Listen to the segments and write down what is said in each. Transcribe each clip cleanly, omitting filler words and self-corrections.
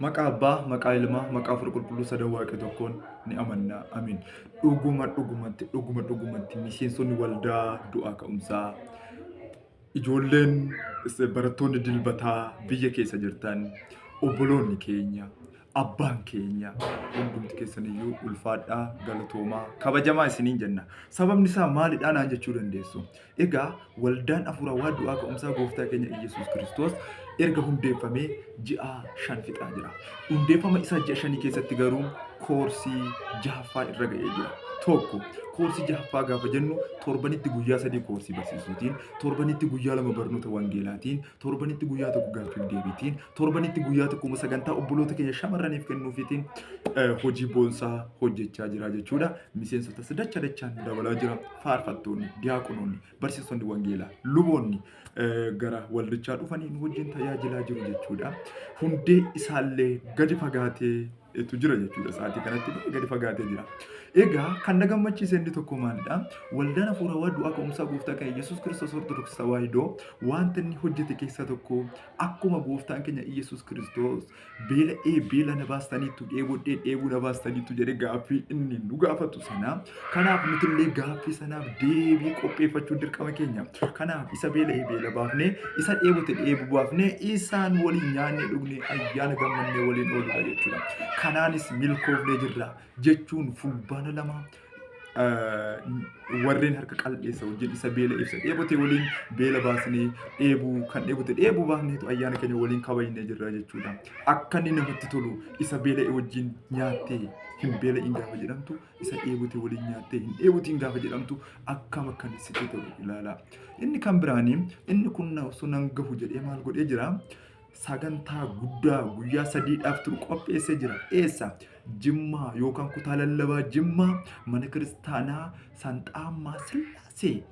Maqaa Abbaa, maqaa Ilmaa, maqaa Hafuura Qulqulluu sadan Waaqa tokkoon ni amanna. Amiin. Dhugumatti miseensonni waldaa du'aa ka'umsaa ijoolleen barattoonni dilbataa biyya keessa jirtan obboloonni keenya abbaan keenya hundumti keessaniyyuu ulfaadhaa galatoomaa kabajamaa isiniin jenna. Sababni isaa maalidhaa naan jechuu dandeessu. Egaa waldaan Hafuurawaa du'aa ka'umsaa gooftaa keenya Iyyasuus Kiristoos erga hundeeffamee ji'a 5 fixaa jira. Hundeeffama isaa ji'a 5 keessatti garuu koorsii 6ffaa irra ga'ee jira. Tokko koorsii 6ffaa gaafa jennu torbanitti guyyaa 3 koorsii barsiisuutiin, torbanitti guyyaa 2 barnoota wangeelaatiin, torbanitti guyyaa 1 gaaffiif deebiitiin, torbanitti guyyaa 1 sagantaa obboloota keenya shamarraniif kennuufiitiin hojii boonsaa hojjechaa jira jechuudha. Miseensota dachaan dabalaa jira. Faarfattoonni, diyaaqonoonni, barsiisonni wangeelaa, luboonni gara waldichaa dhufanii wajjin tajaajilaa jiru jechuudha. Hundee isaallee gadi fagaateetu jira jechuudha. Sa'aatii kanatti gadi fagaatee jira. Egaa kan na gammachiise inni tokko maalidha? Waldaan Hafuurawaa du'aa ka'umsaa gooftaa keenya Iyyasuus Kiristoos Ortodoksii Tawaahidoo wanta inni hojjete keessaa tokko akkuma gooftaan keenya Iyyasuus Kiristoos beela na baastaniittu dheebuu na baastaniittu jedhee gaaffii inni nu gaafatu sana. Kanaaf nutillee gaaffii sanaaf deebii qopheeffachuun dirqama keenya. Kanaaf isa beela baafnee, isa dheebote dheebuu baafnee, isaan waliin nyaannee dhugnee ayyaana gammannee waliin ooludha jechuudha. Kanaanis milkoofnee jirra jechuun fulbaana lama warreen harka qal'eessa wajjin isa beela ibsa dheebote waliin beela baasnee kan dheebote dheebuu baafneetu ayyaana keenya waliin kabajnee jirra jechuudha. Akka inni namatti tolu isa beela wajjin nyaattee hin beela'in gaafa jedhamtu, isa dheebote waliin nyaattee hin dheebotiin gaafa jedhamtu akkam akkan sitti tolu ilaala. Inni kan biraanii inni kun sunan gahu jedhee maal godhee jira? Sagantaa guddaa guyyaa 3dhaaf turu qopheessee jira. Eessa? Jimmaa yookaan kutaa lallabaa Jimmaa mana kiristaanaa Sanxaammaa Sillaasee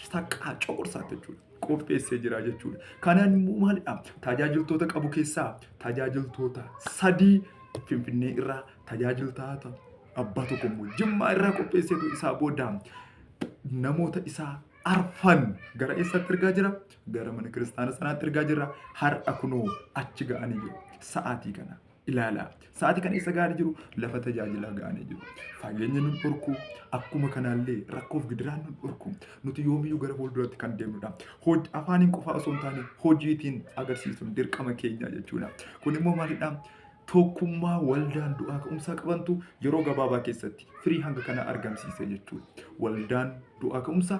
Saqqaa Coqorsaatti jechuudha. Qopheessee jira jechuudha. Kanaan immoo maalidha? Tajaajiltoota qabu keessaa tajaajiltoota 3 Finfinnee irraa tajaajiltoota abbaa tokko immoo Jimmaa irraa qopheesseetu isaa booda namoota isaa arfan gara eessaatti ergaa jira? Gara mana kiristaana sanaatti ergaa jira. Har'a kunoo achi ga'anii jiru. Sa'aatii kana ilaala. Sa'aatii kana eessa ga'anii jiru? Lafa tajaajilaa ga'anii jiru. Fageenya nun dhorku akkuma kanaallee rakkoof gidiraan nun dhorku. Nuti yoomiyyuu gara fuulduraatti kan deemnudha. Afaaniin qofaa osoo hin taane hojiitiin agarsiisuun dirqama keenya jechuudha. Kun immoo maalidha? Tokkummaa waldaan du'aa ka'umsaa qabantu yeroo gabaabaa keessatti firii hanga kana argamsiise jechuudha. Waldaan du'aa ka'umsaa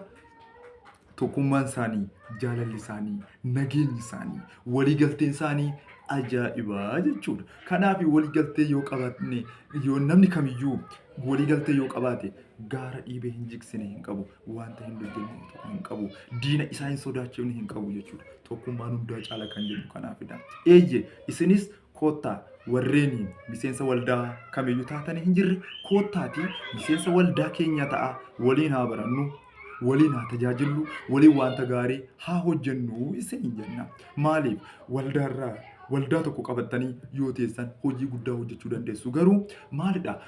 tokkummaan isaanii, jaalalli isaanii, nageenyi isaanii, waliigalteen isaanii ajaa'ibaa jechuudha. Kanaaf waliigaltee yoo qabaanne yoo namni kamiyyuu waliigaltee yoo qabaate gaara dhiibee hin jigsine hin qabu, wanta hin hojjenne hin qabu, diina isaa hin sodaachifne hin qabu jechuudha. Tokkummaan hundaa caala kan jennu kanaafidha. Eeyyee isinis koottaa warreen miseensa waldaa kamiyyuu taatanii hin jirre koottaati miseensa waldaa keenya ta'a waliin haa barannu. Waliin haa tajaajillu, waliin wanta gaarii haa hojjennu isin jenna. Maaliif waldaa tokko qabattanii yoo teessan hojii guddaa hojjechuu dandeessu. Garuu maalidha?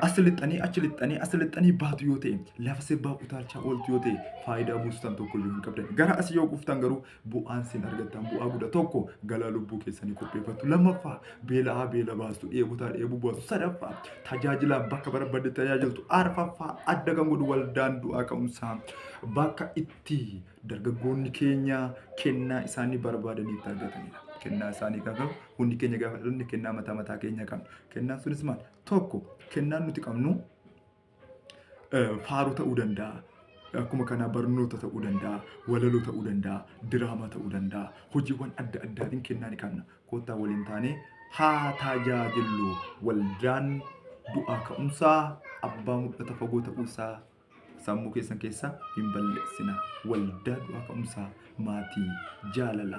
As lixxanii baatu yoo ta'e, lafa sibbaa utaalchaa ooltu yoo ta'e faayidaa buustan tokko iyyuu hin qabdan. Gara as yoo quftan garuu bu'aan isin argattan bu'aa guddaa tokko galaa lubbuu keessanii qopheeffattu. Lammaffaa beela baastu, dheebotaa dheebuu baastu. Sadaffaa tajaajilaa bakka barbaadde tajaajiltu. Arfaffaa adda kan godhu waldaan du'aa ka'umsaa bakka itti dargaggoonni keenya kennaa isaanii barbaadaniitti argatanidha. Kennaa isaanii gaafa hundi keenya gaafa dhalli kennaa mataa keenya qabna. Kennaan sunis maal? Tokko kennaan nuti qabnu faaruu ta'uu danda'a. Akkuma kana barnoota ta'uu danda'a, walaloo ta'uu danda'a, diraamaa ta'uu danda'a. Hojiiwwan adda addaatiin kennaa ni qabna. Koottaa waliin taanee haa tajaajillu. Waldaan du'aa ka'umsaa abbaa mul'ata fagoo ta'uusaa sammuu keessan keessaa hin balleessina. Waldaa du'aa ka'umsaa maatii jaalala.